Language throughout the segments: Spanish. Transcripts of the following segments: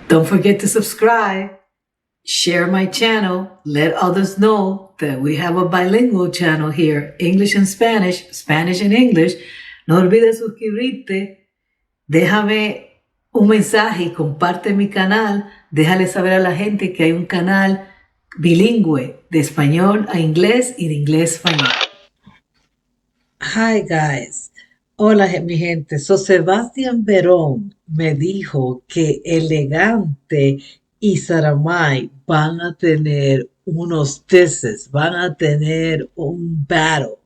Don't forget to subscribe, share my channel, let others know that we have a bilingual channel here, English and Spanish, Spanish and English. No olvides suscribirte, déjame un mensaje y comparte mi canal, déjale saber a la gente que hay un canal bilingüe de español a inglés y de inglés a español. Hi guys, hola mi gente. So Sebastián Verón me dijo que L-Gante y Zaramay van a tener unos disses, van a tener un battle.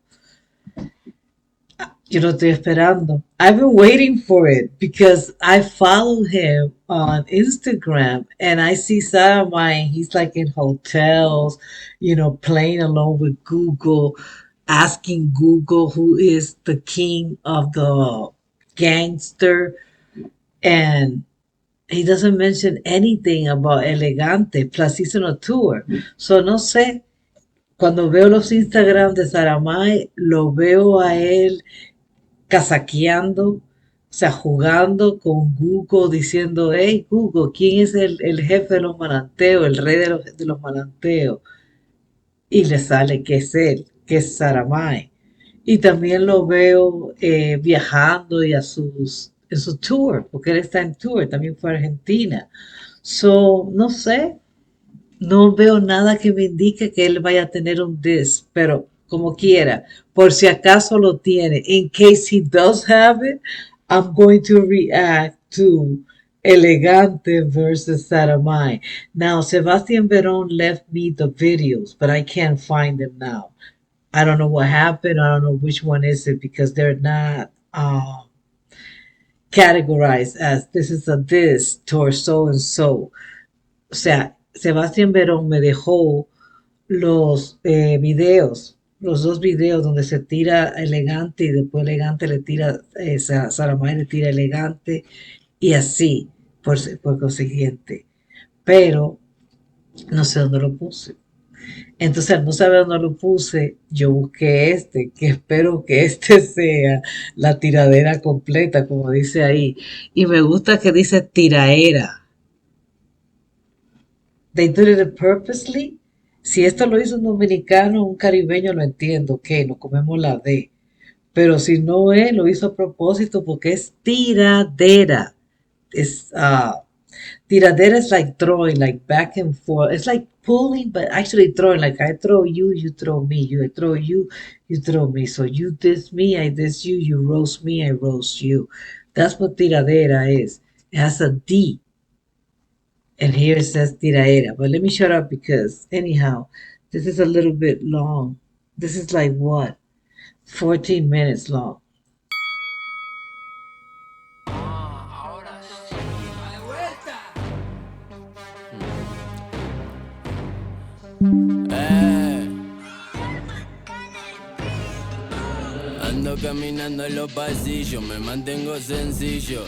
Yo lo estoy esperando. I've been waiting for it because I follow him on Instagram and I see Zaramay. He's like in hotels, playing along with Google, asking Google who is the king of the gangster. And he doesn't mention anything about L-Gante. Plus, he's on a tour. So, no sé. Cuando veo los Instagram de Zaramay, lo veo a él casaqueando, o sea, jugando con Google, diciendo, hey Google, ¿quién es el jefe de los malanteos, el rey de los malanteos? Y le sale que es él, que es Zaramay. Y también lo veo viajando y en su tour, porque él está en tour, también fue a Argentina. So, no sé, no veo nada que me indique que él vaya a tener un diss, pero como quiera, por si acaso lo tiene. In case he does have it, I'm going to react to L-Gante versus Zaramay. Now, Sebastián Verón left me the videos, but I can't find them now. I don't know what happened. I don't know which one is it because they're not categorized as this is a this towards so and so. O sea, Sebastián Verón me dejó los videos, los dos videos donde se tira L-Gante y después L-Gante le tira, Zaramay le tira L-Gante y así, por consiguiente. Pero no sé dónde lo puse. Entonces, al no saber dónde lo puse, yo busqué que espero que este sea la tiradera completa, como dice ahí. Y me gusta que dice tiraera. They did it purposely. Si esto lo hizo un dominicano, un caribeño, lo entiendo, ok, nos comemos la D. Pero si no es, lo hizo a propósito porque es tiradera. Es, tiradera is like throwing, like back and forth. It's like pulling, but actually throwing. Like I throw you, you throw me. You throw you, you throw me. So you diss me, I diss you. You roast me, I roast you. That's what tiradera is. It has a D. And here it says tiraera. But let me shut up because anyhow, this is a little bit long. This is like what? 14 minutes long. Ando caminando en los pasillos, me mantengo sencillo.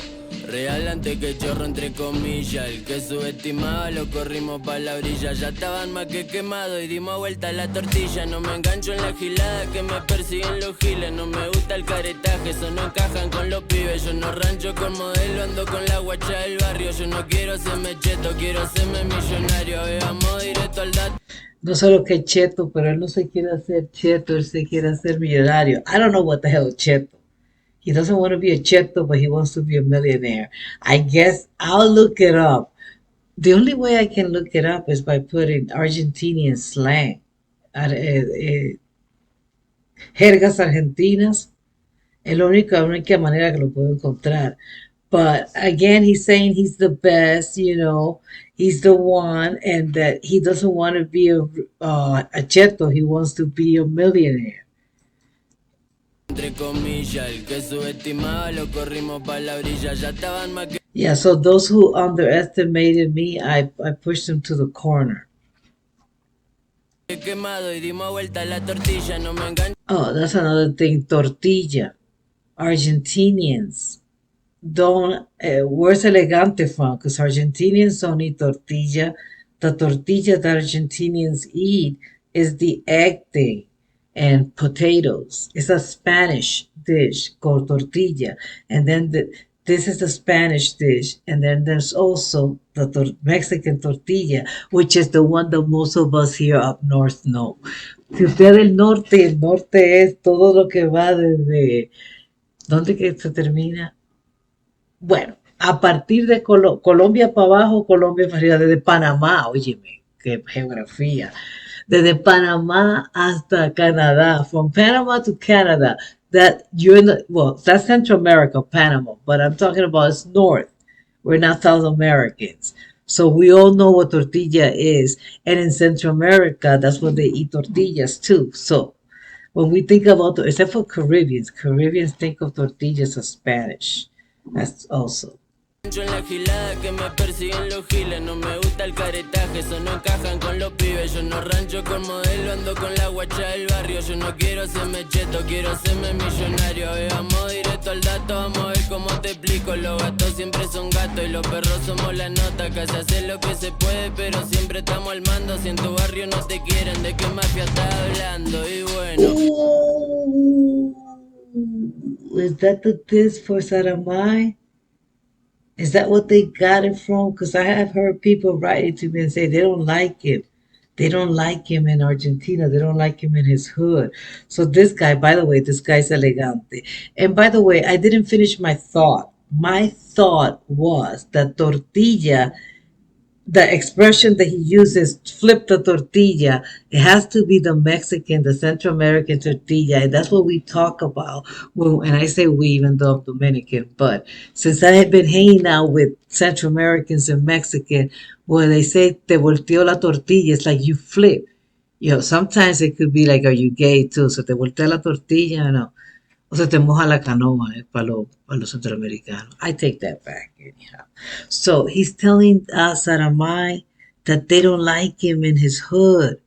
Real antes que chorro entre comillas. El que subestimaba lo corrimos pa' la orilla. Ya estaban más que quemados y dimos vuelta a la tortilla. No me engancho en la gilada que me persiguen los giles. No me gusta el caretaje, eso no encajan con los pibes. Yo no rancho con modelo, ando con la guacha del barrio. Yo no quiero serme cheto, quiero serme millonario. Veamos directo al dato. No solo que cheto, pero él no se quiere hacer cheto, él se quiere hacer millonario. I don't know what the hell cheto. He doesn't want to be a cheto, but he wants to be a millionaire. I guess I'll look it up. The only way I can look it up is by putting Argentinian slang. Jergas argentinas. Es la única manera que lo puedo encontrar. But again, he's saying he's the best, he's the one, and that he doesn't want to be a cheto, he wants to be a millionaire. Entre comillas, el que subestimaba lo corrimos pa' la orilla. Ya estaban más que... Yeah, so those who underestimated me, I pushed them to the corner. Quemado y dimos vuelta a la tortilla, no me engancho. Oh, that's another thing, tortilla. Argentinians don't, where's L-Gante from? Because Argentinians don't eat tortilla. The tortilla that Argentinians eat is the egg thing and potatoes. It's a Spanish dish called tortilla. And then This is the Spanish dish, and then there's also the Mexican tortilla, which is the one that most of us here up north know. Si usted es del norte, el norte es todo lo que va desde, ¿dónde que se termina? Bueno, a partir de Colombia para abajo, Colombia para arriba, desde Panamá, óyeme, qué geografía. Desde Panamá hasta Canadá, from Panama to Canada, that you're in the, well, that's Central America, Panama, but I'm talking about it's north. We're not South Americans. So we all know what tortilla is. And in Central America, that's where they eat tortillas too. So when we think about, except for Caribbeans, Caribbeans think of tortillas as Spanish. That's also. En la gilada que me persiguen los giles. No me gusta el caretaje, eso no encajan con los pibes. Yo no rancho con modelo, ando con la guacha del barrio. Yo no quiero hacerme cheto, quiero hacerme millonario. Vamos directo al dato, vamos a ver cómo te explico. Los gatos siempre son gatos y los perros somos la nota. Acá se hace lo que se puede, pero siempre estamos al mando. Si en tu barrio no te quieren, ¿de qué mafia estás hablando? Y bueno. Ooh, is that the diss for Zaramay? Is that what they got it from? Because I have heard people writing to me and say they don't like him. They don't like him in Argentina. They don't like him in his hood. So this guy, by the way, this guy's L-Gante. And by the way, I didn't finish my thought. My thought was that tortilla, the expression that he uses, flip the tortilla, it has to be the Mexican, the Central American tortilla. And that's what we talk about. And I say we, even though I'm Dominican. But since I had been hanging out with Central Americans and Mexican, where they say te volteó la tortilla, it's like you flip. You know, sometimes it could be like, are you gay too? So te voltea la tortilla, no. O se te moja la canoa, para los centroamericanos. I take that back anyhow. So he's telling Zaramay that they don't like him in his hood.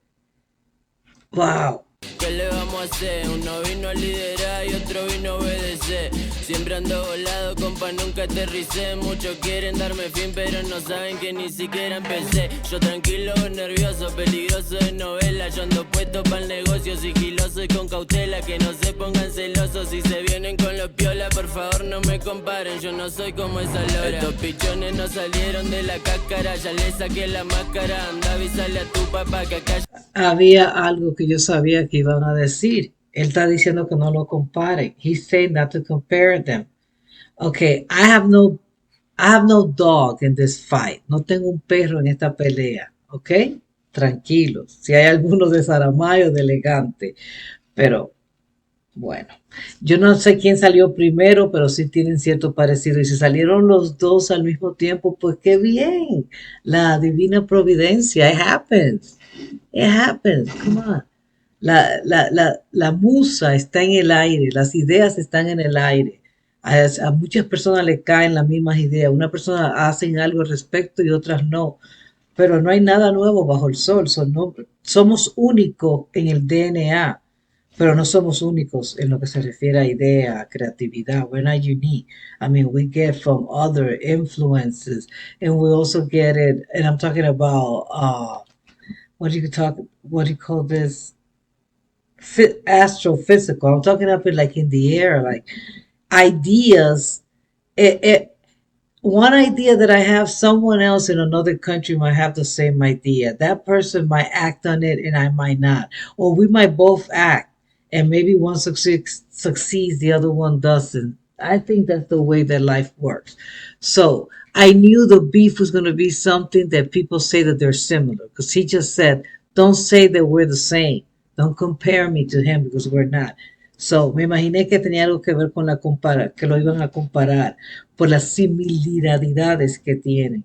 Wow. ¿Qué le vamos a hacer? Uno vino a liderar y otro vino a obedecer. Siempre ando volado, compa, nunca aterricé. Muchos quieren darme fin, pero no saben que ni siquiera empecé. Yo tranquilo, nervioso, peligroso de novela. Yo ando puesto para el negocio, sigiloso y con cautela. Que no se pongan celosos si se vienen con los piola. Por favor, no me comparen, yo no soy como esa lora. Estos pichones no salieron de la cáscara. Ya le saqué la máscara, anda avísale a tu papá que acá... Había algo que yo sabía que iban a decir. Él está diciendo que no lo comparen. He's saying not to compare them. Okay, I have no dog in this fight. No tengo un perro en esta pelea. Okay, tranquilos. Si hay alguno de Zaramay o de L-Gante. Pero, bueno. Yo no sé quién salió primero, pero sí tienen cierto parecido. Y si salieron los dos al mismo tiempo, pues qué bien. La divina providencia. It happens. It happens. Come on. La musa está en el aire, las ideas están en el aire. A muchas personas le caen las mismas ideas. Una persona hacen algo al respecto y otras no. Pero no hay nada nuevo bajo el sol. Somos únicos en el DNA, pero no somos únicos en lo que se refiere a idea, creatividad. We're not unique. I mean, we get from other influences, and we also get it. And I'm talking about what do you call this? Astrophysical. I'm talking up like in the air, like ideas. One idea that I have, someone else in another country might have the same idea. That person might act on it and I might not. Or we might both act and maybe one succeeds, the other one doesn't. I think that's the way that life works. So I knew the beef was going to be something that people say that they're similar, because he just said, don't say that we're the same. Don't compare me to him because we're not. So, me imaginé que tenía algo que ver con que lo iban a comparar por las similaridades que tienen.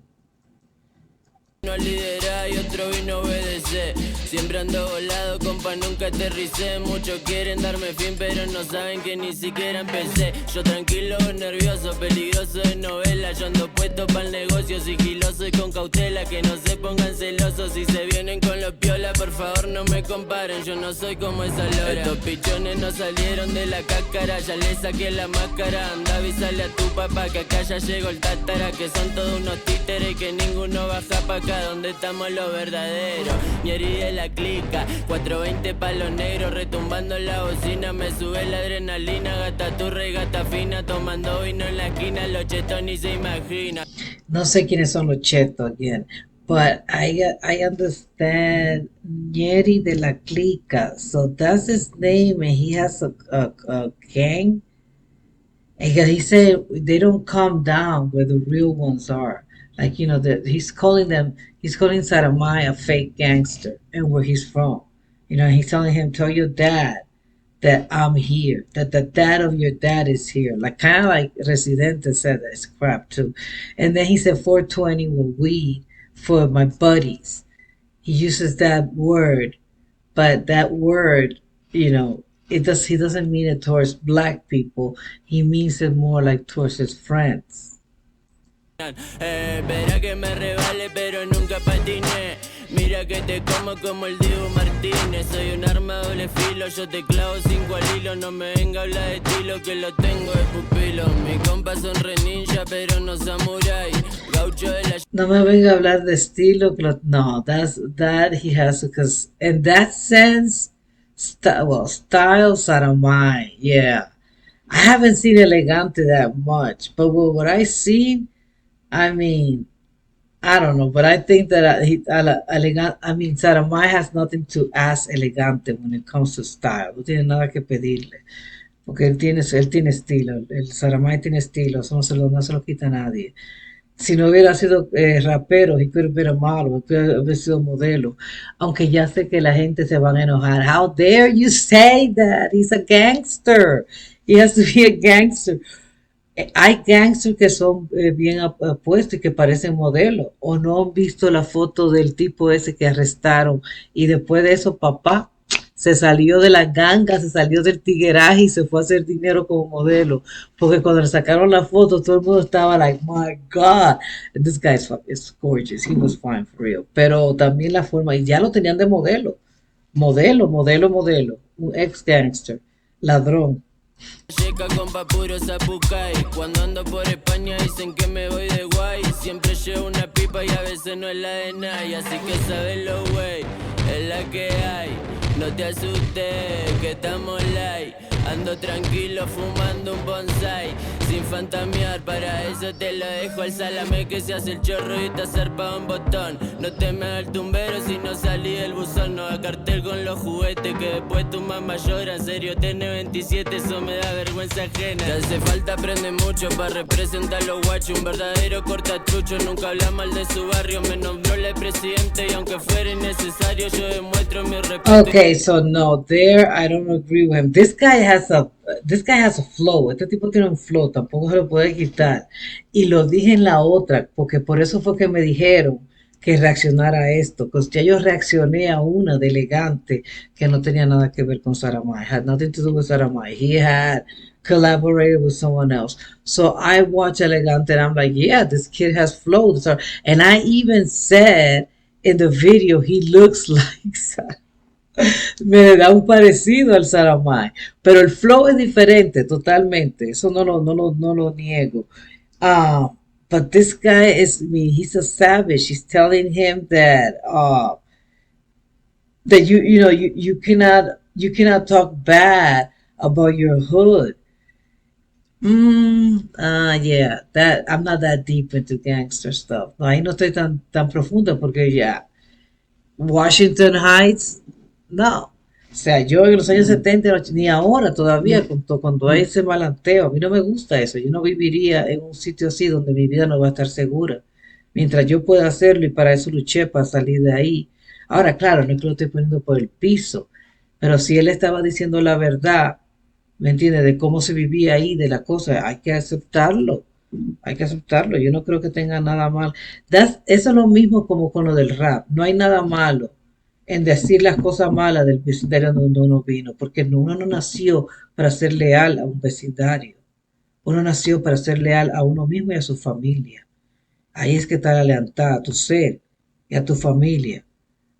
No lidera y otro vino a obedecer. Siempre ando volado, compa, nunca aterricé. Muchos quieren darme fin, pero no saben que ni siquiera empecé. Yo tranquilo, nervioso, peligroso de novela. Yo ando puesto para el negocio, sigiloso y con cautela. Que no se pongan celosos si se vienen con los piola. Por favor, no me comparen, yo no soy como esa lora. Estos pichones no salieron de la cáscara. Ya le saqué la máscara, anda avísale a tu papá que acá ya llegó el tátara. Que son todos unos títeres y que ninguno baja pa' acá donde estamos los verdaderos. Ñeri de la clica, 420 pa' los negros retumbando en la bocina. Me sube la adrenalina, gata turra y gata fina. Tomando vino en la esquina, los chetos ni se imagina. No sé quiénes son los chetos again, but I understand Nieri de la Clica. So that's his name, and he has a gang. And he said they don't come down where the real ones are. Like, you know, that he's calling Zaramay a fake gangster and where he's from. You know, he's telling him, tell your dad that I'm here, that the dad of your dad is here. Like, kind of like Residente said, that's crap too. And then he said 420 with weed for my buddies. He uses that word, but that word, you know, he doesn't mean it towards black people. He means it more like towards his friends. Verá que me rebale pero nunca patiné. Mira que te como el Dibu Martínez. Soy un arma de doble filo, yo te clavo 5 al hilo. No me venga a hablar de estilo que lo tengo de pupilo. Mi compas son re ninja pero no samurai. Gaucho de la... No me venga a hablar de estilo. No, that he has, because in that sense, style Zaramay, yeah. I haven't seen Elegante that much, but with what I seen, I mean, I don't know, but I think that Zaramay has nothing to ask Elegante when it comes to style. No tiene nada que pedirle, porque él tiene estilo. El Zaramay tiene estilo, eso no se lo quita a nadie. Si no hubiera sido rapero, he could have been a model, he could have sido modelo. Aunque ya sé que la gente se van a enojar. How dare you say that? He's a gangster. He has to be a gangster. Hay gangsters que son bien apuestos y que parecen modelos. ¿O no han visto la foto del tipo ese que arrestaron? Y después de eso, papá se salió de la ganga, se salió del tigueraje y se fue a hacer dinero como modelo. Porque cuando le sacaron la foto, todo el mundo estaba like, my God, this guy is gorgeous. He was fine for real. Pero también la forma, y ya lo tenían de modelo. Modelo. Un ex gangster, ladrón. Llega con puro zapucay. Cuando ando por España dicen que me voy de guay. Siempre llevo una pipa y a veces no es la de nadie. Así que sabes lo güey, es la que hay. No te asustes, que estamos light. Ando tranquilo fumando un bonsai. Sin fantamear, para eso te lo dejo al salame que se hace el chorro y está zarpado un botón. No te me hagas el tumbero si no salí del buzón. No da cartel con los juguetes que después tu mamá llora. En serio, tiene 27, eso me da vergüenza ajena. Te hace falta aprender mucho para representar los guachos. Un verdadero cortachucho, nunca habla mal de su barrio. Me nombró el presidente y aunque fuera innecesario, yo demuestro mi respeto. Okay, so no, there I don't agree with him. This guy has a flow. Este tipo tiene un flow, tampoco se lo puede quitar. Y lo dije en la otra, porque por eso fue que me dijeron que reaccionara a esto, pues ya yo reaccioné a una de Elegante que no tenía nada que ver con Zaramay, had nothing to do with Zaramay. He had collaborated with someone else. So I watch Elegante and I'm like, yeah, this kid has flow. And I even said in the video, he looks like me da un parecido al Zaramay, pero el flow es diferente totalmente, eso no lo niego. But this guy is, I mean, he's a savage. He's telling him that you cannot talk bad about your hood. Yeah, that I'm not that deep into gangster stuff. No, ahí no estoy tan profunda porque ya Washington Heights, no. O sea, yo en los años 70, ni ahora todavía, cuando hay ese malanteo, a mí no me gusta eso. Yo no viviría en un sitio así donde mi vida no va a estar segura. Mientras yo pueda hacerlo y para eso luché, para salir de ahí. Ahora, claro, no es que lo estoy poniendo por el piso, pero si él estaba diciendo la verdad, ¿me entiendes? De cómo se vivía ahí, de la cosa, hay que aceptarlo. Hay que aceptarlo. Yo no creo que tenga nada mal. Eso es lo mismo como con lo del rap. No hay nada malo en decir las cosas malas del vecindario donde uno vino, porque uno no nació para ser leal a un vecindario. Uno nació para ser leal a uno mismo y a su familia. Ahí es que está la lealtad a tu ser y a tu familia.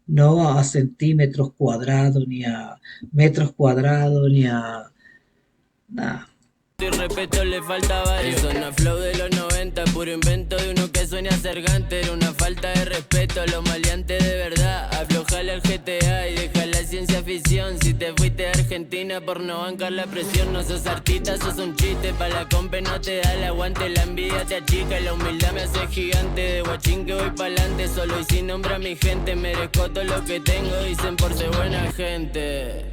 No a centímetros cuadrados, ni a metros cuadrados, ni a nada. respeto y respeto le falta varios. Zona flow de los 90, puro invento de uno que sueña ser gante. Era una falta de respeto a los maleantes de verdad. Aflojale al GTA y deja la ciencia ficción. Si te fuiste de Argentina por no bancar la presión, no sos artista, sos un chiste. Pa' la compa no te da el aguante, la envidia te achica y la humildad me hace gigante. De guachín que voy pa'lante, solo y sin nombre a mi gente. Merezco todo lo que tengo, dicen por ser buena gente.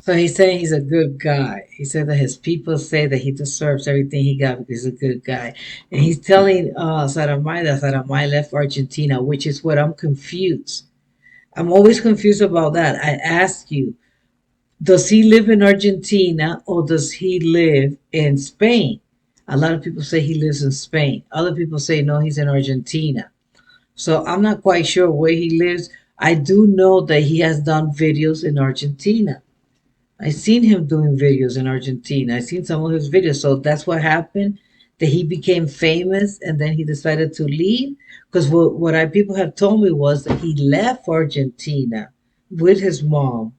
So he's saying he's a good guy. He said that his people say that he deserves everything he got because he's a good guy. And he's telling Zaramay that Zaramay left Argentina, which is what I'm confused. I'm always confused about that. I ask you, does he live in Argentina or does he live in Spain? A lot of people say he lives in Spain. Other people say no, he's in Argentina. So I'm not quite sure where he lives. I do know that he has done videos in Argentina. I've seen him doing videos in Argentina. I've seen some of his videos. So that's what happened, that he became famous and then he decided to leave. Because what people have told me was that he left Argentina with his mom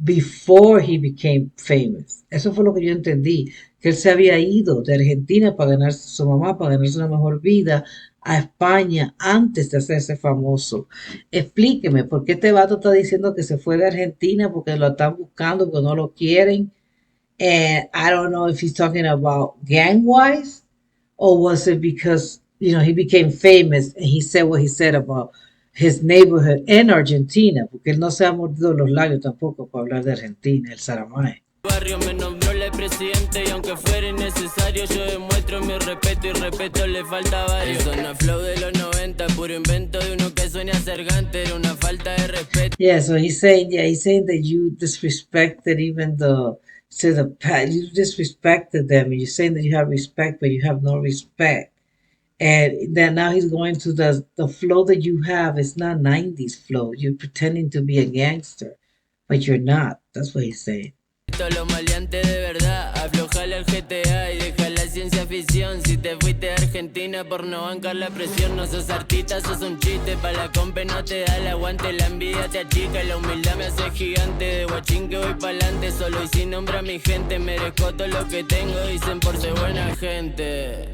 before he became famous. Eso fue lo que yo entendí, que él se había ido de Argentina para ganarse su mamá, para ganarse una mejor vida a España antes de hacerse famoso. Explíqueme, ¿por qué este vato está diciendo que se fue de Argentina porque lo están buscando, porque no lo quieren? And I don't know if he's talking about gang-wise or was it because, he became famous and he said what he said about his neighborhood in Argentina, porque él no se ha mordido los labios tampoco para hablar de Argentina, el Zaramay. Barrio me nombró el presidente y aunque fuera innecesario yo demuestro mi respeto y respeto le falta varios. Zona flow de los 90, puro invento de uno que sueña ser gante. Era una falta de respeto. Yeah, so he's saying that you disrespected even you disrespected them, and you're saying that you have respect, but you have no respect. And then now he's going to the flow that you have is not 90s flow. You're pretending to be a gangster, but you're not. That's what he's saying. Los maleantes de verdad, aflojale al GTA y deja la ciencia ficción. Si te fuiste de Argentina por no bancar la presión, no sos artista, sos un chiste. Pa' la compa no te da el aguante, la envidia te achica y la humildad me hace gigante. De guachín que voy pa'lante, solo y sin nombre a mi gente. Merezco todo lo que tengo, dicen por ser buena gente.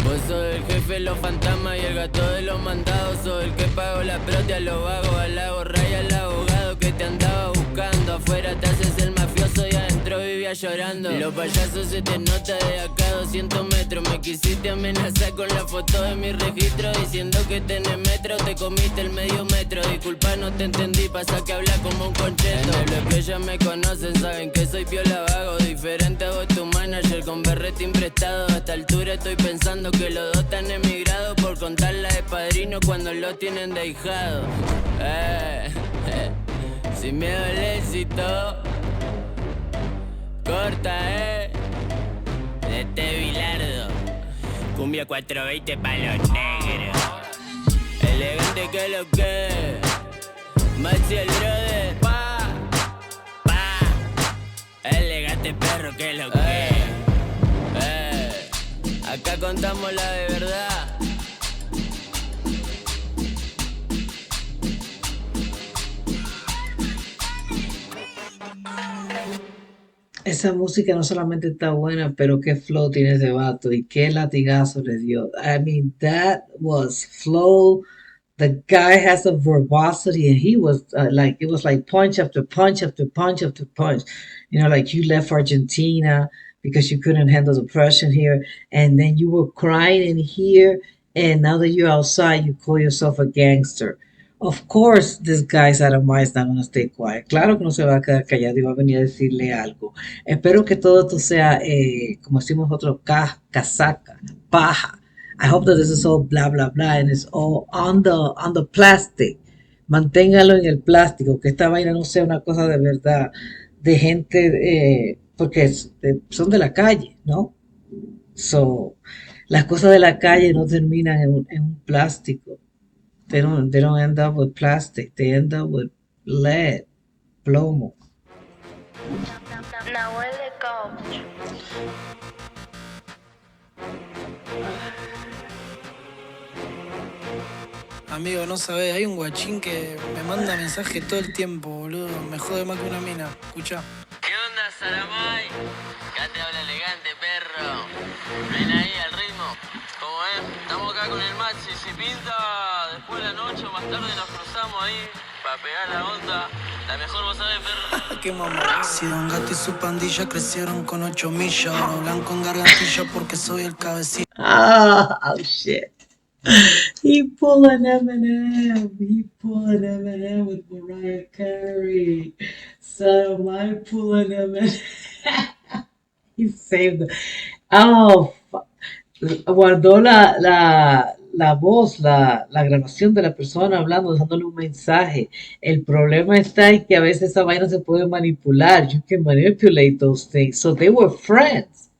Vos sos el jefe de los fantasmas y el gato de los mandados. Sos el que pagó la prote a los vagos, a la gorra y al abogado que te andaba buscando. Afuera te haces el mafioso y adentro vivía llorando. Los payasos se te nota de acá a 200 metros. Me quisiste amenazar con la foto de mi registro, diciendo que tenés metro, te comiste el medio metro. Disculpa, no te entendí, pasa que hablas como un concheto. En el que ya me conocen, saben que soy piola vago. Diferente a vos, tu manager con berrete imprestado. A esta altura estoy pensando que los dos están emigrados por contarla de padrino cuando lo tienen de ahijado. Sin miedo al éxito, corta, de este Bilardo. Cumbia 420 pa' los negros. L-Gante que lo que, Maxi el brother, L-Gante perro que lo que. Acá contamos la de verdad. Esa música no solamente está buena, pero qué flow tiene ese vato y qué latigazo le dio. I mean, that was flow. The guy has a verbosity, and he was it was like punch after punch after punch after punch. Like you left Argentina because you couldn't handle the pressure here, and then you were crying in here, and now that you're outside, you call yourself a gangster. Of course, this guy Zaramay is not going to stay quiet. Claro que no se va a quedar callado y va a venir a decirle algo. Espero que todo esto sea, como decimos nosotros, casaca, paja. I hope that this is all blah, blah, blah, and it's all on the plastic. Manténgalo en el plástico, que esta vaina no sea una cosa de verdad, de gente, porque son de la calle, ¿no? So, las cosas de la calle no terminan en un plástico. They don't end up with plastic. They end up with lead, plomo. Amigo, no sabés, hay un guachín que me manda mensaje todo el tiempo, boludo. Me jode más que una mina. Escuchá. ¿Qué onda, Zaramay? Acá te habla elegante, perro. Ven ahí al ritmo. Como ven, estamos acá con el Maxi. Si pinta después de la noche o más tarde nos cruzamos ahí para pegar la onda. La mejor vos sabés, perro. ¿Qué mamá? Si Don Gato y su pandilla crecieron con 8 millas. Ahora hablan con gargantilla porque soy el cabecilla. Oh, shit. He pulling Eminem. He pulling Eminem with Mariah Carey. Zaramay pulling Eminem. He saved the... Oh, guardó la voz, la grabación de la persona hablando, dejándole un mensaje. El problema está en que a veces esa vaina se puede manipular. You can manipulate those things. So they were friends.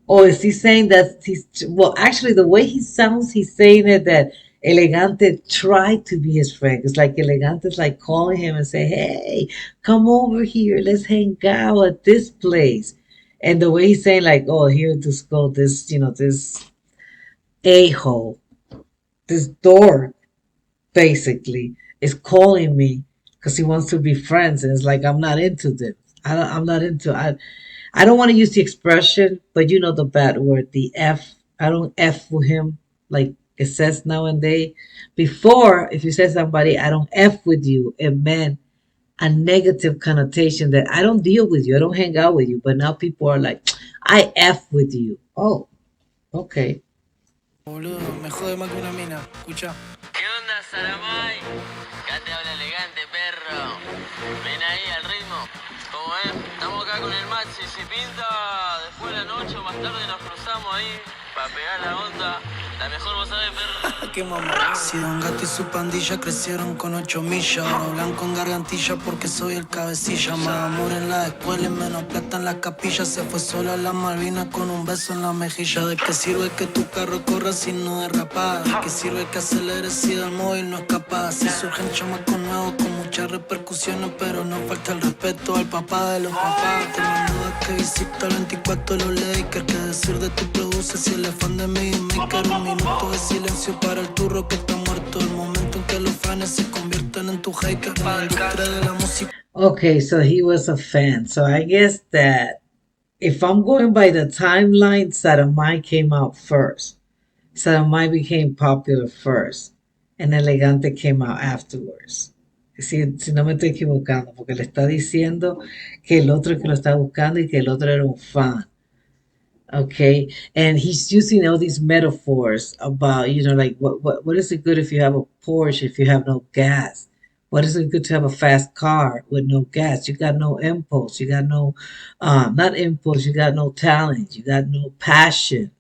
Or is he saying that he's, well, actually, the way he sounds, he's saying it that Elegante tried to be his friend. It's like Elegante is like calling him and say, hey, come over here. Let's hang out at this place. And the way he's saying, like, oh, here to go, this, this a-hole, this dork, basically, is calling me because he wants to be friends. And it's like, I'm not into this. I'm not into, I don't want to use the expression, but you know the bad word, the F. I don't F with him like it says nowadays. Before, if you said somebody, I don't F with you, it meant a negative connotation that I don't deal with you, I don't hang out with you. But now people are like, I F with you. Oh, okay. Boludo, me jode más que una mina. Escucha. ¿Qué onda, Zaramay? Acá te habla elegante, perro. Ven ahí al ritmo. Como ven, estamos acá con el Maxi. Si pinta después de la noche o más tarde nos cruzamos ahí para pegar la onda. La mejor vos sabés, perro. ¿Qué mamá? Si Don Gato y su pandilla crecieron con 8 millas. Ahora hablan con gargantilla porque soy el cabecilla. Más amor en la escuela y menos plata en la capilla. Se fue sola a la Malvinas con un beso en la mejilla. ¿De qué sirve que tu carro corra si no derrapa? ¿De qué sirve que aceleres si del móvil no es capaz? Si surgen chamacos nuevos con muchas repercusiones, pero no falta el respeto al papá de los papás. Te mando a que visita el 24 los Lakers. ¿Qué decir de tu produce si el fan de mi maker? Un minuto de silencio para el turro que está muerto. El momento en que los fans se convierten en tu hater. La industria de la música. Okay, so he was a fan. So I guess that if I'm going by the timeline, Saramai came out first. Saramai became popular first. And Elegante came out afterwards. Si no me estoy equivocando, porque le está diciendo que el otro que lo está buscando y que el otro era un fan. Okay, and he's using all these metaphors about, like what is it good if you have a Porsche if you have no gas? What is it good to have a fast car with no gas? You got no impulse, you got no not impulse, you got no talent, you got no passion.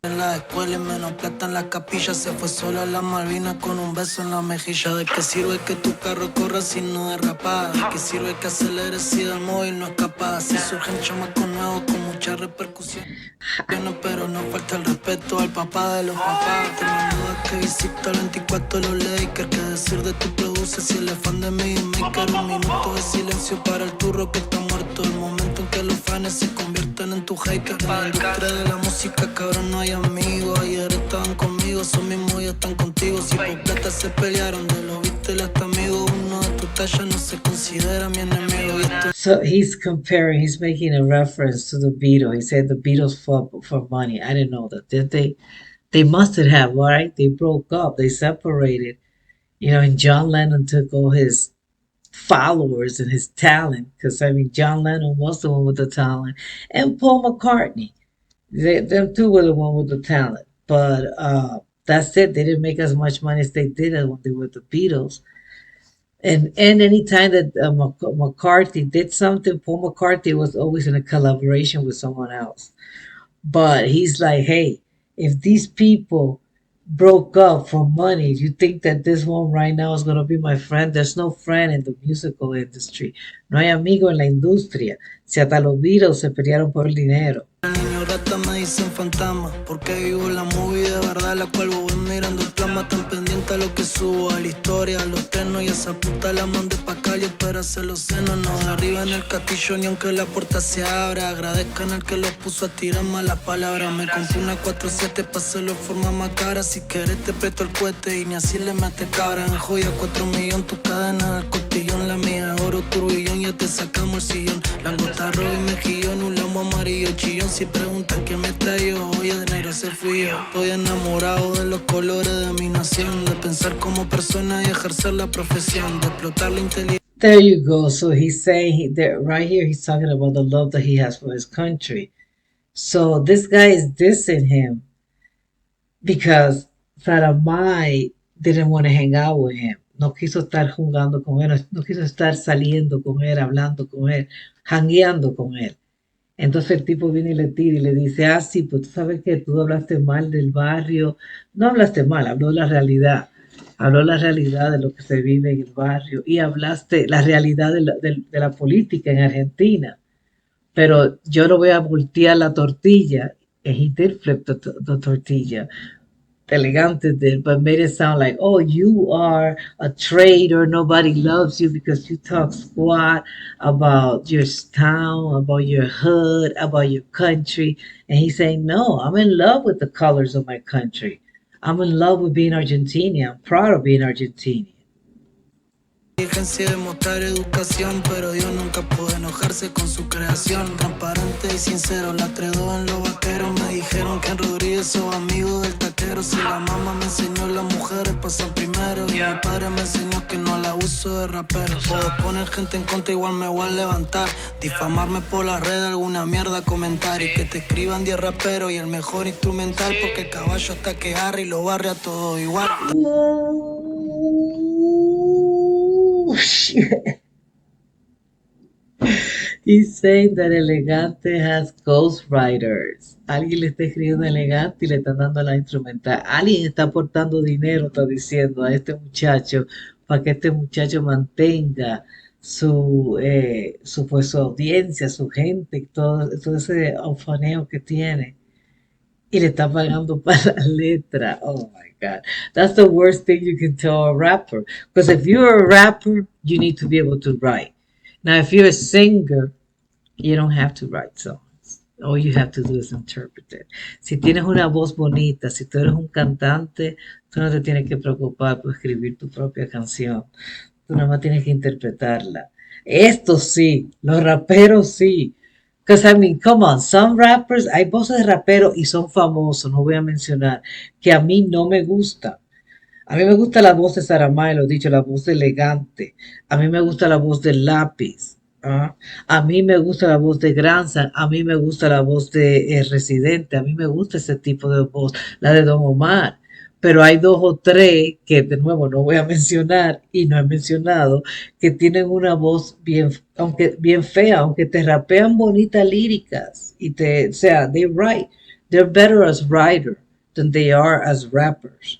En la escuela y menos plata en la capilla. Se fue sola a la Malvinas con un beso en la mejilla. ¿De qué sirve que tu carro corra si no derrapa? ¿De qué sirve que aceleres si del móvil no es capaz? Si surgen chamacos nuevos con mucha repercusión, pero no falta el respeto al papá de los papás. Te mando a que visita el 24 los Lakers. ¿Qué decir de tu produce si el fan de mi maker? Un minuto de silencio para el turro que está muerto. El momento en que los fans se convierten en tu hater. En la industria de la música, cabrón, no hay amigos. Ayer estaban conmigo, son mismos ya están contigo. Si por plata se pelearon, de lo viste el hasta amigo. Uno de tu talla no se considera mi enemigo. So he's making a reference to the Beatles. He said the Beatles fought for money. I didn't know that. They must have, right? They broke up, they separated. And John Lennon took all his followers and his talent, because John Lennon was the one with the talent, and Paul McCartney. Them two were the one with the talent, but that's it. They didn't make as much money as they did when they were the Beatles. And any time that McCarthy did something, Paul McCarthy was always in a collaboration with someone else. But he's like, hey, if these people broke up for money, you think that this one right now is going to be my friend? There's no friend in the musical industry. No hay amigo en la industria. Si hasta los Beatles se pelearon por el dinero. El niño rata me dicen fantasma, porque vivo la movie de verdad, la cual voy mirando el plasma, tan pendiente a lo que subo, a la historia, a los tenos, y esa puta la mandé pa' calle, espera hacer los senos, no de arriba en el castillo, ni aunque la puerta se abra, agradezcan al que los puso a tirar malas palabras, me compré una 4-7 pa' hacerlo en forma macabra, si querés te presto el cohete y ni así le mete cabra, en joya 4 millones, tu cadena del costillón, la mía, oro turbillón, ya te sacamos el sillón, la gota roja y mejillón, un lambo amarillo chillón, si preguntan qué me traigo, hoy de negro se fui yo, estoy enamorado de los colores de mi nación, de pensar como persona y ejercer la profesión, de explotar la inteligencia. There you go. So he's saying right here, he's talking about the love that he has for his country. So this guy is dissing him because Zaramay didn't want to hang out with him. No quiso estar jugando con él, no quiso estar saliendo con él, hablando con él, hangueando con él. Entonces el tipo viene y le tira y le dice, ah, sí, pues tú sabes que tú hablaste mal del barrio. No hablaste mal, habló la realidad. Habló la realidad de lo que se vive en el barrio y hablaste la realidad de la política en Argentina. Pero yo no voy a voltear la tortilla. And he did flip the tortilla. L-Gante did, but made it sound like, oh, you are a traitor. Nobody loves you because you talk squat about your town, about your hood, about your country. And he's saying, no, I'm in love with the colors of my country. I'm in love with being Argentinian. I'm proud of being Argentinian. Inteligencia de mostrar educación, pero Dios nunca pudo enojarse con su creación. Transparente y sincero, la tredó en los vaqueros. Me dijeron que en Rodríguez sos amigo del taquero. Si la mamá me enseñó, las mujeres pasan primero. Y mi padre me enseñó que no la uso de rapero. Puedo poner gente en contra, igual me voy a levantar. Difamarme por las redes, alguna mierda comentar. Y que te escriban 10 raperos y el mejor instrumental. Porque el caballo hasta que agarra y lo barre a todo igual. Shit. He's saying that L-Gante has ghostwriters. Alguien le está escribiendo a L-Gante y le están dando la instrumental. Alguien está aportando dinero, está diciendo a este muchacho, para que este muchacho mantenga su audiencia, su gente, todo ese alfaneo que tiene. Y le está pagando para la letra. Oh my God. That's the worst thing you can tell a rapper. Because if you're a rapper, you need to be able to write. Now, if you're a singer, you don't have to write songs. All you have to do is interpret it. Si tienes una voz bonita, si tú eres un cantante, tú no te tienes que preocupar por escribir tu propia canción. Tú nada más tienes que interpretarla. Esto sí, los raperos sí. Because I mean, come on, some rappers, hay voces de raperos y son famosos, no voy a mencionar, que a mí no me gustan. A mí me gusta la voz de Zaramay, lo he dicho, la voz de L-Gante. A mí me gusta la voz de Lápiz. ¿Ah? A mí me gusta la voz de Granza. A mí me gusta la voz de Residente. A mí me gusta ese tipo de voz, la de Don Omar. Pero hay dos o tres que de nuevo no voy a mencionar y no he mencionado que tienen una voz bien, aunque bien fea, aunque te rapean bonitas líricas y o sea, they write, they're better as writer than they are as rappers.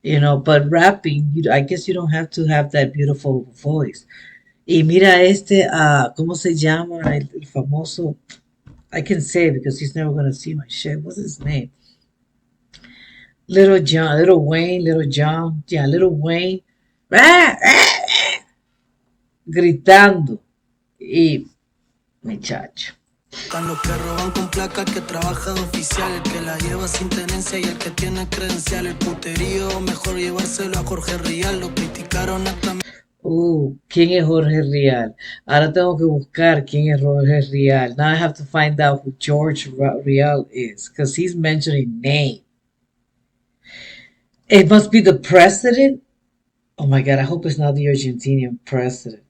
You know, but rapping, I guess you don't have to have that beautiful voice. Y mira ¿cómo se llama? El famoso, I can say it because he's never going to see my shit. What's his name? Little John, Little Wayne, Little John, yeah, Little Wayne, gritando. Y, muchacho. Están los que roban con placa, el que trabaja de oficial, el que la lleva sin tenencia y el que tiene credencial. El puterío, mejor llevárselo a Jorge Rial, lo criticaron hasta... ¿Quién es Jorge Rial? Ahora tengo que buscar quién es Jorge Rial. Now I have to find out who George Rial is, because he's mentioning name. It must be the president. Oh my God, I hope it's not the Argentinian president.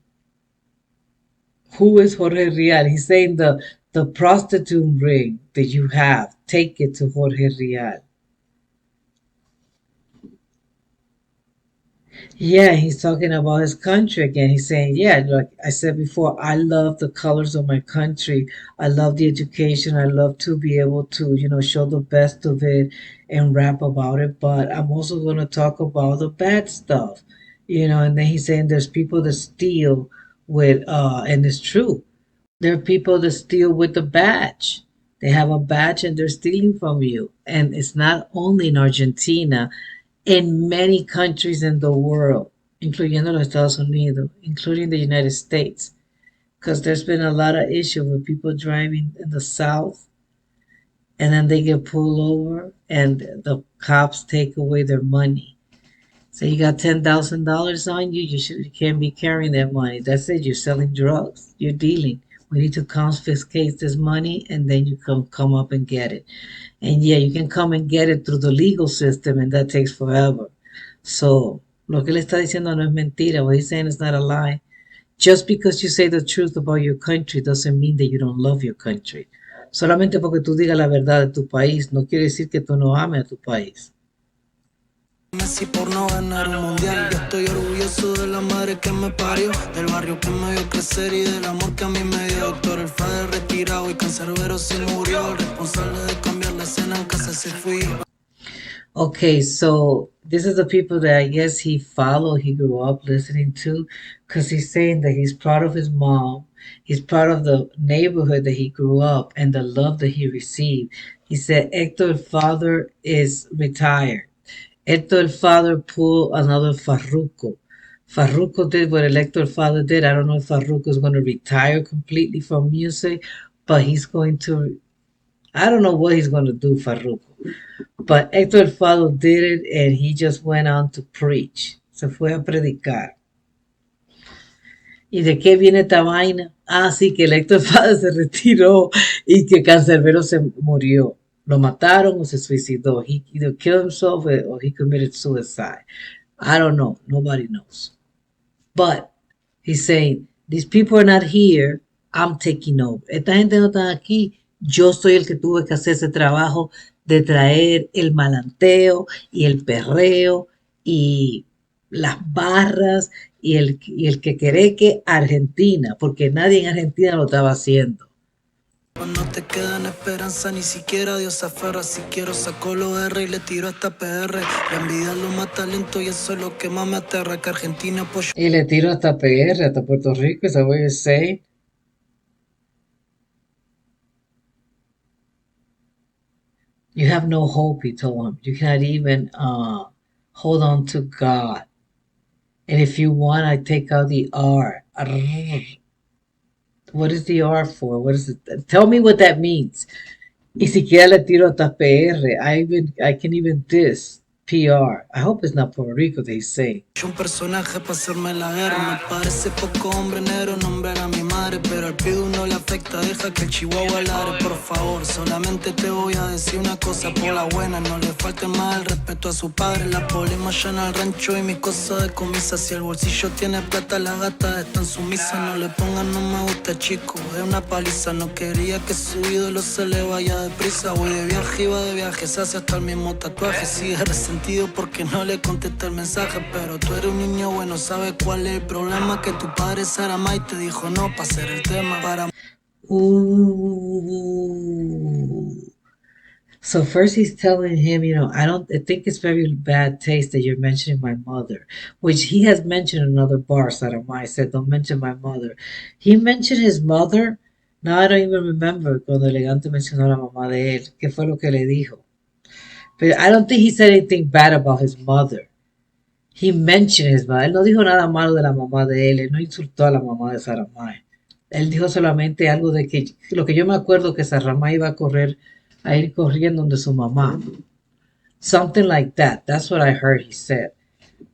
Who is Jorge Rial? He's saying the prostitute ring that you have, take it to Jorge Rial. Yeah, he's talking about his country again. He's saying, yeah, like I said before, I love the colors of my country. I love the education. I love to be able to, show the best of it and rap about it. But I'm also going to talk about the bad stuff, and then he's saying there's people that steal with, and it's true. There are people that steal with the badge. They have a badge and they're stealing from you. And it's not only in Argentina, in many countries in the world, incluyendo los Estados Unidos, including the United States, because there's been a lot of issue with people driving in the South and then they get pulled over and the cops take away their money. So you got $10,000 on you, you can't be carrying that money. That's it. You're selling drugs. You're dealing. We need to confiscate this money and then you come up and get it. And yeah, you can come and get it through the legal system and that takes forever. So lo que le está diciendo no es mentira. What he's saying is not a lie. Just because you say the truth about your country doesn't mean that you don't love your country. Solamente porque tú digas la verdad de tu país no quiere decir que tú no ames a tu país. Messi por no ganar un mundial. Yo estoy orgulloso de la madre que me parió, del barrio que me vio crecer y del amor que a mí me dio. Doctor el Fader retirado y cancerbero se murió. El responsable de cambiar la escena en casa se fui. Okay, so this is the people that I guess he followed, he grew up listening to, because he's saying that he's proud of his mom, he's proud of the neighborhood that he grew up and the love that he received. He said Hector's father is retired. Hector's father pulled another Farruko. Farruko did what Hector's father did. I don't know if Farruko is going to retire completely from music, but he's going to, I don't know what he's going to do, Farruko. But Héctor el Fado did it and he just went on to preach. Se fue a predicar. ¿Y de qué viene esta vaina? Ah, sí, que el Héctor el Fado se retiró y que Cancerbero se murió. Lo mataron o se suicidó. He either killed himself or he committed suicide. I don't know. Nobody knows. But he's saying, these people are not here. I'm taking over. Esta gente no está aquí. Yo soy el que tuve que hacer ese trabajo de traer el malanteo y el perreo y las barras y el que quereque a Argentina, porque nadie en Argentina lo estaba haciendo. No te quedan esperanza, ni siquiera Dios se aferra. Si quiero saco los R y le tiro hasta PR. La envidia lo mata lento y eso es lo que más me aterra. Que Argentina apoyó. Y le tiro hasta PR, hasta Puerto Rico, is that what you're saying? You have no hope, he told him. You cannot even hold on to God. And if you want, I take out the R. What is the R for? What is it? Tell me what that means. Ni siquiera le tiro hasta PR. I can even diss PR. I hope it's not Puerto Rico, they say. Un personaje para hacerme la guerra. Me parece poco hombre negro nombrar a mi madre, pero al pido no le afecta, deja que el chihuahua ladre. Por favor, solamente te voy a decir una cosa por la buena. No le falte más el respeto a su padre. La polima llena el rancho y mis cosas de comisa. Si el bolsillo tiene plata, las gatas están sumisas. No le pongan no me gusta, chico, es una paliza. No quería que su ídolo se le vaya deprisa. Voy de viaje y va de viaje, se hace hasta el mismo tatuaje. Sigue resentido porque no le contesté el mensaje, pero tú eres un niño bueno, ¿sabes cuál es el problema? Que tu padre Zaramay te dijo no para hacer el tema para... Ooh. So first he's telling him, I think it's very bad taste that you're mentioning my mother, which he has mentioned in another bar. Zaramay said, don't mention my mother. He mentioned his mother. Now I don't even remember cuando L-Gante mencionó a la mamá de él. ¿Qué fue lo que le dijo? But I don't think he said anything bad about his mother. He mentioned his mother. Él no dijo nada malo de la mamá de él. Él no insultó a la mamá de Zaramay. Él dijo solamente algo de que, lo que yo me acuerdo que Zaramay iba a ir corriendo donde su mamá. Something like that. That's what I heard he said.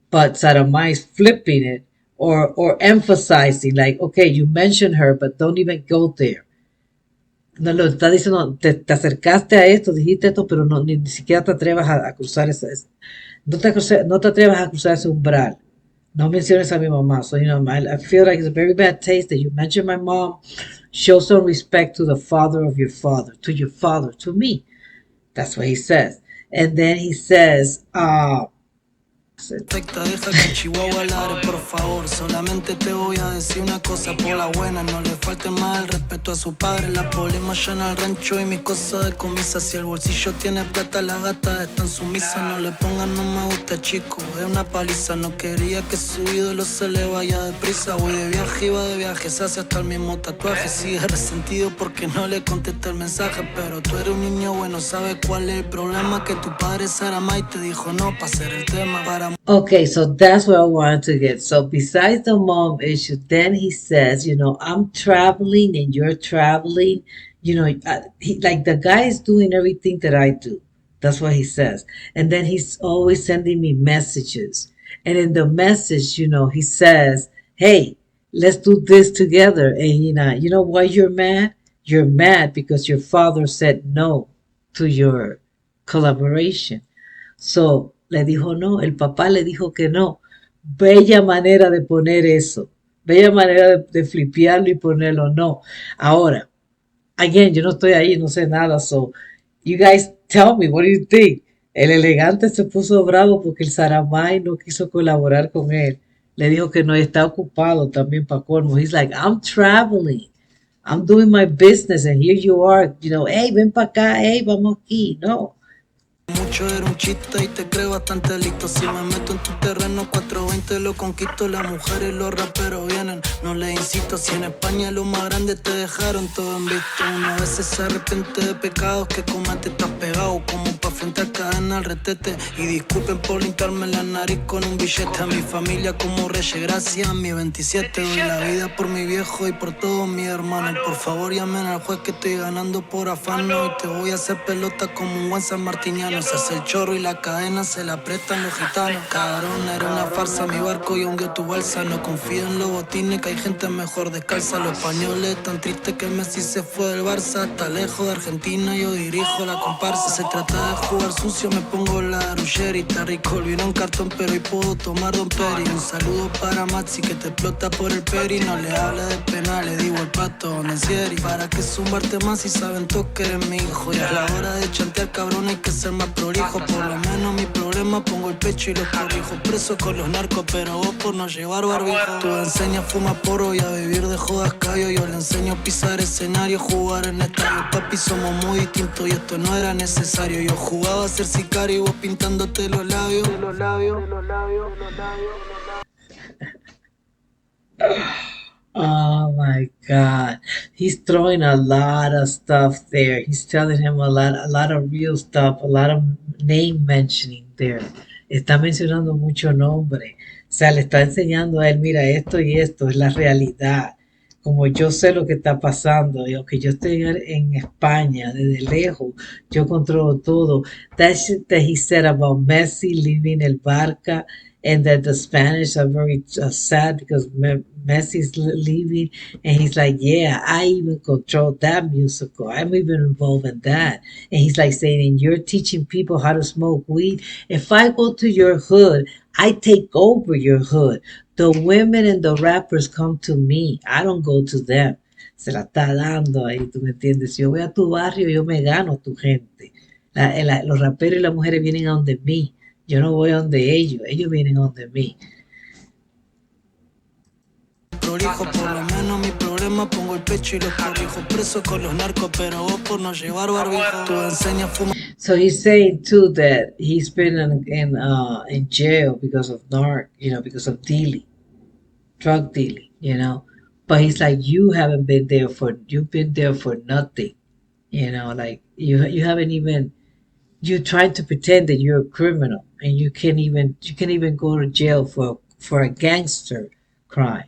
But Zaramay is flipping it or emphasizing like, okay, you mentioned her, but don't even go there. No lo está diciendo, te acercaste a esto, dijiste esto, pero no, ni siquiera te atrevas a cruzar no te atrevas a cruzar ese umbral. No menciones a mi mamá. So, I feel like it's a very bad taste that you mention my mom. Show some respect to the father of your father, to your father, to me. That's what he says. And then he says, Perfecta, deja que Chihuahua ladre, por favor. Solamente te voy a decir una cosa por la buena. No le falte más el respeto a su padre. La polema ya en el rancho y mis cosas de comisa. Si el bolsillo tiene plata, las gatas están sumisas. No le pongan no me gusta, chico, es una paliza. No quería que su ídolo se le vaya deprisa. Voy de viaje y va de viaje, se hace hasta el mismo tatuaje. Sigue resentido porque no le contesté el mensaje. Pero tú eres un niño bueno, ¿sabes cuál es el problema? Que tu padre Zaramay te dijo no pa' hacer el tema para... Okay, so that's where I wanted to get. So besides the mom issue, then he says, I'm traveling and you're traveling. Like the guy is doing everything that I do. That's what he says. And then he's always sending me messages. And in the message, he says, hey, let's do this together. And you know why you're mad? You're mad because your father said no to your collaboration. So, le dijo no, el papá le dijo que no. Bella manera de poner eso. Bella manera de flipearlo y ponerlo no. Ahora, again, yo no estoy ahí, no sé nada. So, you guys tell me, what do you think? El L-Gante se puso bravo porque el Zaramay no quiso colaborar con él. Le dijo que no, está ocupado también para colmo. He's like, I'm traveling. I'm doing my business and here you are, hey, ven para acá, hey, vamos aquí. No. Mucho era un chiste y te creo bastante listo. Si me meto en tu terreno 420 lo conquisto. Las mujeres y los raperos vienen, no les insisto. Si en España los más grandes te dejaron todo en visto. Una vez se arrepiente de pecados que comete. Estás pegado como pa' frente al cadena al retete. Y disculpen por limpiarme la nariz con un billete. A mi familia como reyes, gracias a mi 27. Doy la vida por mi viejo y por todos mis hermanos. Por favor llamen al juez que estoy ganando por afano. Y te voy a hacer pelota como un buen sanmartiniano. Se hace el chorro y la cadena se la prestan los gitanos. Cabrón, era una farsa mi barco y hundió tu balsa. No confío en los botines que hay gente mejor descalza. Los españoles tan tristes que Messi se fue del Barça. Está lejos de Argentina, yo dirijo la comparsa. Se trata de jugar sucio, me pongo la arullera. Está rico el vino en cartón, pero hoy puedo tomar Don Peri. Un saludo para Maxi que te explota por el peri. No le hable de penal, le digo al pato, no en serio. ¿Para qué zumbarte más si saben todos que eres mi hijo? Y a la hora de chantear, cabrón, hay que ser más prolijo. Por lo menos mi problema pongo el pecho y los corrijo. Preso con los narcos, pero vos por no llevar barbijo. Tú enseñas fuma porro y a vivir de jodas callo. Yo le enseño a pisar escenario, jugar en estadio. Papi, somos muy distintos y esto no era necesario. Yo jugaba a ser sicario y vos pintándote los labios. Oh my God. He's throwing a lot of stuff there. He's telling him a lot of real stuff, a lot of name mentioning there. Está mencionando mucho nombre. O sea, le está enseñando a él, mira, esto y esto es la realidad. Como yo sé lo que está pasando, y aunque yo estoy en España desde lejos, yo controlo todo. That shit that he said about Messi leaving el Barca and that the Spanish are very sad because Messi's leaving, and he's like, yeah, I even control that musical. I'm even involved in that. And he's like saying, and you're teaching people how to smoke weed. If I go to your hood, I take over your hood. The women and the rappers come to me. I don't go to them. Se la está dando ahí, ¿tú me entiendes? Si yo voy a tu barrio, yo me gano a tu gente. Los raperos y las mujeres vienen a donde mí. Yo no voy a donde ellos vienen a donde mí. Prolijo, por lo menos mi problema pongo el pecho y los corrijo. Preso con los narcos, pero vos por no llevar barbijo. Tú enseñas fuma. So he's saying too that he's been in jail because of because of dealing, drug dealing, But he's like, you've been there for nothing, like you haven't even. You trying to pretend that you're a criminal and you can't even go to jail for a gangster crime.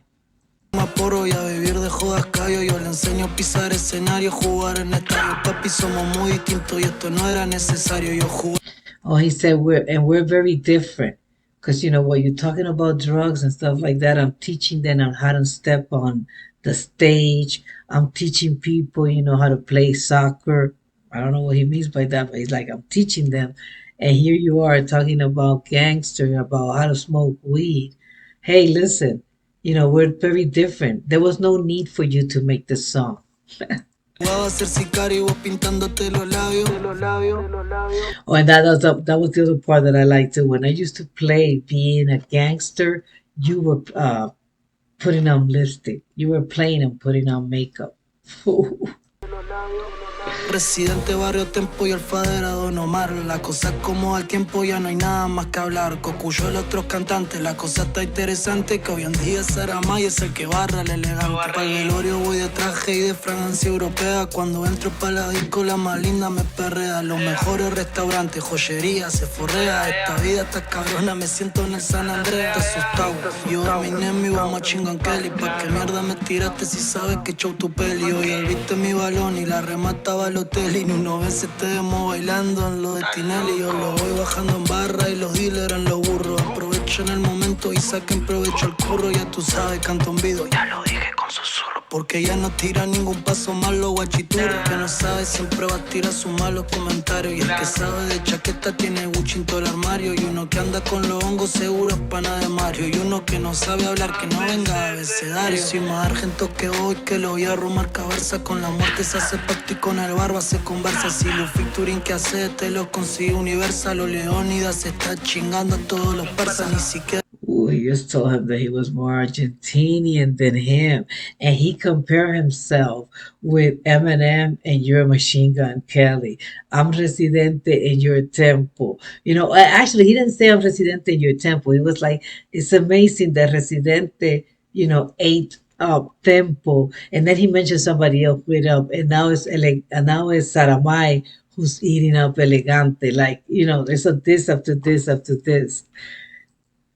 Poro y a vivir de jodas callo. Yo le enseño a pisar escenario, jugar en estadio. Papi, somos muy distintos y esto no era necesario. Yo jugué. Oh, he said we're very different. Because when you're talking about drugs and stuff like that, I'm teaching them on how to step on the stage. I'm teaching people, how to play soccer. I don't know what he means by that, but he's like, I'm teaching them. And here you are talking about gangster, about how to smoke weed. Hey, listen, we're very different. There was no need for you to make this song. Jugaba a ser sicario y vos pintándote los labios. Oh, and that was the other part that I liked too. When I used to play being a gangster, you were putting on lipstick. You were playing and putting on makeup. Residente, barrio, tempo y alfadera, Don Omar. La cosa es como al tiempo, ya no hay nada más que hablar. Cocuyo los otros cantantes, la cosa está interesante. Que hoy en día Zaramay es el que barra el elegante. Para el velorio voy de traje y de fragancia europea. Cuando entro pa' la disco, la más linda me perrea. Los mejores restaurantes, joyería, se forrea. Esta vida está cabrona, me siento en el San Andreas. Te asustado, yo Eminem y vamos a chingon Kelly. Pa' qué mierda me tiraste si sabes que show tu peli. Hoy el viste mi balón y la remataba al hotel. Y uno veces te demo bailando en lo de Tinelli. Yo lo voy bajando en barra y los dealers en los burros. Aprovechen el momento y saquen provecho al curro. Ya tú sabes, canto un video, ya lo dije con susurro. Porque ya no tira ningún paso malo, guachituro. Que no sabe siempre va a tirar sus malos comentarios. Y el que sabe de chaqueta tiene Gucci en todo el armario. Y uno que anda con los hongos seguro es pana de Mario. Y uno que no sabe hablar, que no venga a abecedario. Soy más argento que hoy, que lo voy a arrumar cabeza. Con la muerte se hace pacto y con el barba se conversa. Si los featuring que hace te lo consigue Universal. O Leónidas se está chingando a todos los persas. Ni siquiera We just told him that he was more Argentinian than him, and he compared himself with Eminem and you're Machine Gun Kelly. I'm Residente in your tempo. You know, actually, he didn't say I'm Residente in your tempo. He was like, it's amazing that Residente, ate up tempo, and then he mentioned somebody else with up, and now it's Zaramay who's eating up Elegante. Like, there's a this after this after this.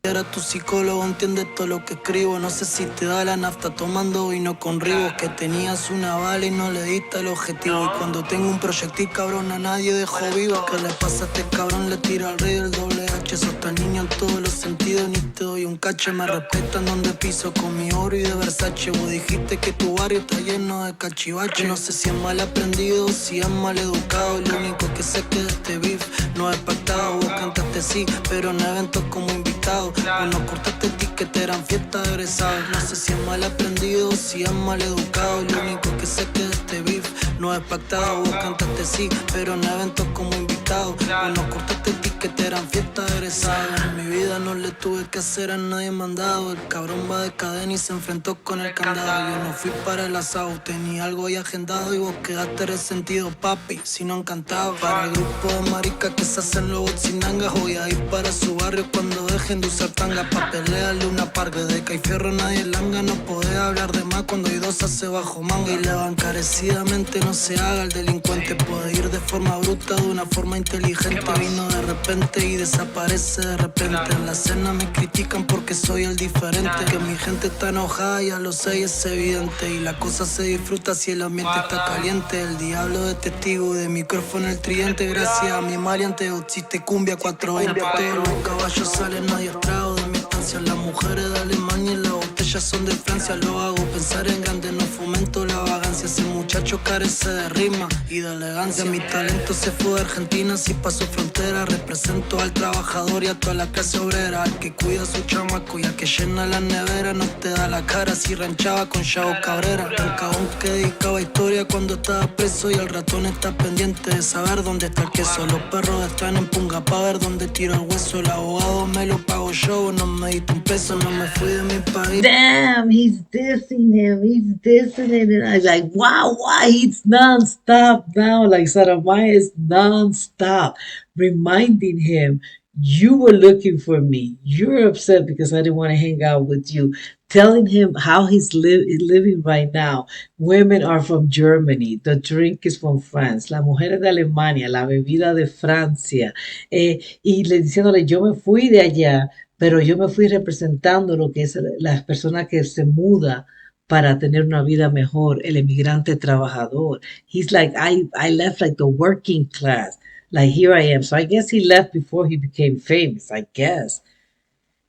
era tu psicólogo, entiende todo lo que escribo. No sé si te da la nafta tomando vino con ribos. Que tenías una bala y no le diste el objetivo. Y cuando tengo un proyectil, cabrón, a nadie dejo vivo. ¿Qué le pasa a este cabrón? Le tira al rey del doble H. Sos tan niño en todos los sentidos, ni te doy un cache. Me respetan donde piso con mi oro y de Versace. Vos dijiste que tu barrio está lleno de cachivache. No sé si es mal aprendido o si es mal educado. Lo único que sé que de este beef no es pactado. Vos cantaste sí, pero en eventos como invitado. Bueno, cortaste ticket, eran fiestas de egresados. No sé si es mal aprendido o si es mal educado. Lo único que sé que de este beef no es pactado. Vos cantaste sí, pero en eventos como invitado. Bueno, cortaste ticket, eran fiestas de egresados. En mi vida no le tuve que hacer a nadie mandado. El cabrón va de cadena y se enfrentó con el candado. Yo no fui para el asado, tenía algo ahí agendado. Y vos quedaste resentido, papi, si no encantado. Para el grupo de maricas que se hacen los botzinangas. Voy a ir para su barrio cuando dejen de usar tanga. Pa' pelearle una parga de que hay fierro nadie langa. No podés hablar de más cuando hay dos hace bajo manga. Y le va encarecidamente, no se haga el delincuente. Puede ir de forma bruta, de una forma inteligente. Vino de repente y desaparece de repente. En la cena me critican porque soy el diferente. Que mi gente está enojada, ya lo sé y es evidente. Y la cosa se disfruta si el ambiente está caliente. El diablo de testigo, de micrófono el tridente. Gracias a mi maleante, existe cumbia 420. Todos los caballos salen, nadie trago de mi estancia. Las mujeres de Alemania y las botellas son de Francia. Lo hago pensar en grande, no fomento la vagancia. Ese muchacho carece de rima y de elegancia. Mi talento se fue de Argentina, si pasó frontera. Represento al trabajador y a toda la clase obrera. Al que cuida a su chamaco y al que llena la nevera. No te da la cara si ranchaba con Chavo Cabrera. Un cabón que dedicaba historia cuando estaba preso. Y el ratón está pendiente de saber dónde está el queso. Los perros están en punga pa' ver dónde tiro el hueso. El abogado me lo pago yo, no me diste un peso. No me fui de mi país. Damn, he's dissing him. He's dissing it. And I was like, wow, why? He's nonstop now. Like Saramaya is nonstop, reminding him, you were looking for me. You're upset because I didn't want to hang out with you. Telling him how he's living right now. Women are from Germany. The drink is from France. La mujer es de Alemania. La bebida de Francia. Y le diciéndole, yo me fui de allá, pero yo me fui representando lo que es las personas que se muda para tener una vida mejor, el emigrante trabajador. He's like, I left like the working class. Like, here I am. So I guess he left before he became famous, I guess.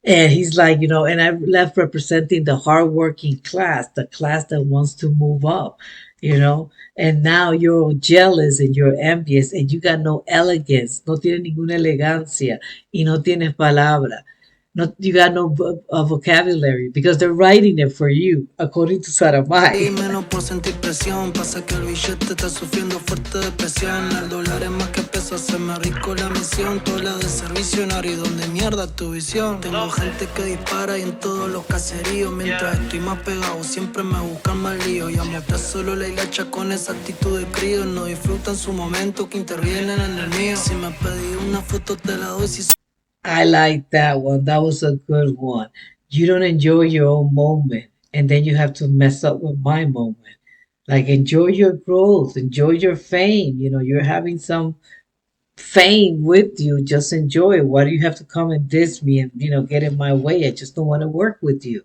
And he's like, and I left representing the hardworking class, the class that wants to move up, and now you're jealous and you're envious and you got no elegance, no tienes ninguna elegancia y no tienes palabra. not you got no vocabulary because they're writing it for you, according to Y Zaramay. menos por sentir presión, pasa que el billete está sufriendo fuerte depresión. El dólar es más que peso, hacerme rico la misión. Toda la de servicio, y donde mierda tu visión. Tengo gente que dispara y en todos los caseríos. Mientras estoy más pegado, siempre me buscan más lío. Y a mostrar solo la hilacha con esa actitud de crío. No disfrutan su momento, que intervienen en el mío. Si me pedí una foto te la doy, si I like that one. That was a good one. You don't enjoy your own moment, and then you have to mess up with my moment. Like, enjoy your growth, enjoy your fame. You know, you're having some fame with you. Just enjoy it. Why do you have to come and diss me and, get in my way? I just don't want to work with you.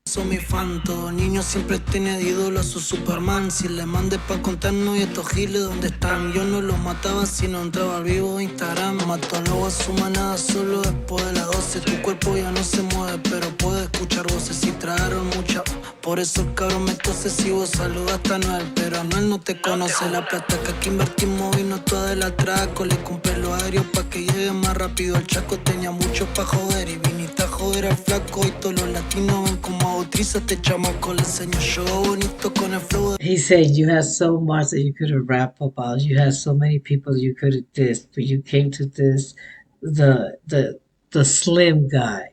son mi fan, todo niño siempre tiene de ídolo a su Superman. Si le mandé pa' contarnos y estos giles dónde están. Yo no los mataba si no entraba al vivo de Instagram. Mató a lobo a su manada solo después de las 12. Tu cuerpo ya no se mueve, pero puede escuchar voces y tragaron mucha. Por eso el cabrón me tose si vos saludaste a Noel. Pero Anuel no te conoce, la plata que aquí invertimos vino toda del atraco. Le compré los aéreos pa' que llegue más rápido al Chaco. Tenía mucho pa' joder y viniste a joder al flaco. Y todos los latinos ven como bautrízate chamaco. Le enseño yo bonito con el flow de... He said you had so much that you could have rap about. You had so many people you could have dissed, but you came to this the slim guy,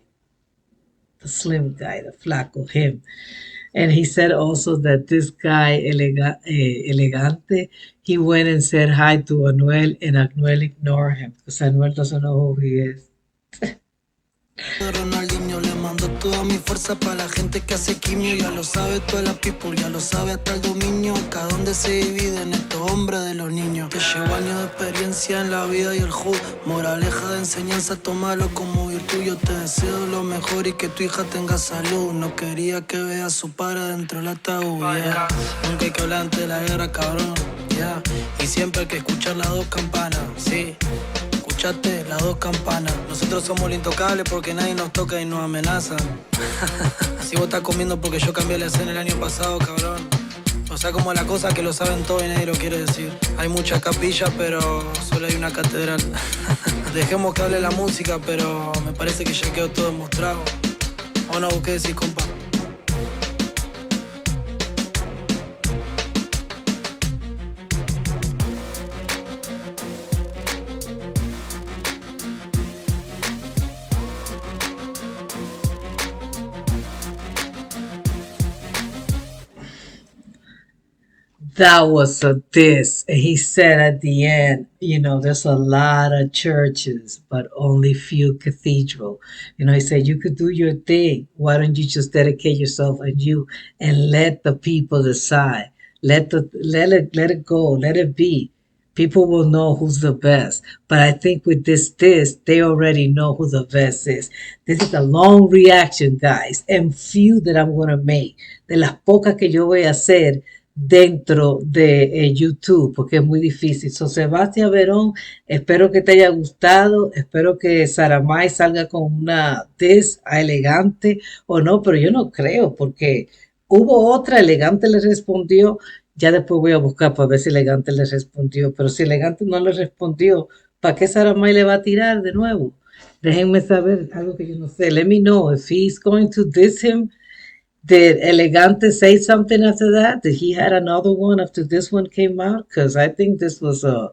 the flaco, him. And he said also that this guy, L-Gante, he went and said hi to Anuel, and Anuel ignored him because Anuel doesn't know who he is. Ronaldinho. Le mando toda mi fuerza pa' la gente que hace quimio. Ya lo sabe toda la people, ya lo sabe hasta el dominio. Acá donde se dividen estos hombres de los niños. Te llevo años de experiencia en la vida y el hood. Moraleja de enseñanza, tómalo como virtud. Yo te deseo lo mejor y que tu hija tenga salud. No quería que vea a su padre dentro del ataúd, yeah. Nunca hay que hablar antes de la guerra, cabrón, yeah. Y siempre hay que escuchar las dos campanas, sí. Escuchate las dos campanas. Nosotros somos los intocables porque nadie nos toca y nos amenazan. Si vos estás comiendo porque yo cambié la escena el año pasado, cabrón. O sea, como la cosa que lo saben todo y nadie lo quiere decir. Hay muchas capillas, pero solo hay una catedral. Dejemos que hable la música, pero me parece que ya quedó todo demostrado. ¿O no? ¿Qué decís, compa? That was a diss. And he said at the end, there's a lot of churches, but only few cathedral. He said, you could do your thing. Why don't you just dedicate yourself and let the people decide? Let it go. Let it be. People will know who's the best. But I think with this, they already know who the best is. This is a long reaction, guys, and few that I'm going to make. De las pocas que yo voy a hacer dentro de YouTube, porque es muy difícil. So, Sebastián Verón, espero que te haya gustado, espero que Zaramay salga con una diss a L-Gante o no, pero yo no creo, porque hubo otra, L-Gante le respondió, ya después voy a buscar para ver si L-Gante le respondió, pero si L-Gante no le respondió, ¿para qué Zaramay le va a tirar de nuevo? Déjenme saber algo que yo no sé. Let me know if he's going to diss him. Did L-Gante say something after that? Did he had another one after this one came out? Because I think this was a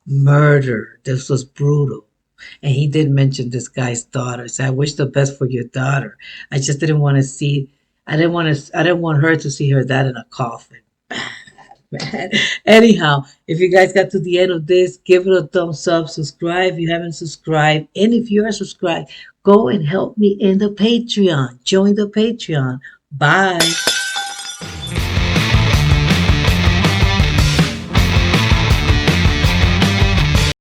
murder. This was brutal. And he did mention this guy's daughter. So I wish the best for your daughter. I just didn't want to see. I didn't want her to see her dad in a coffin. Man. Anyhow, if you guys got to the end of this, give it a thumbs up, subscribe if you haven't subscribed, and if you are subscribed, go and help me in the Patreon. Join the Patreon. Bye.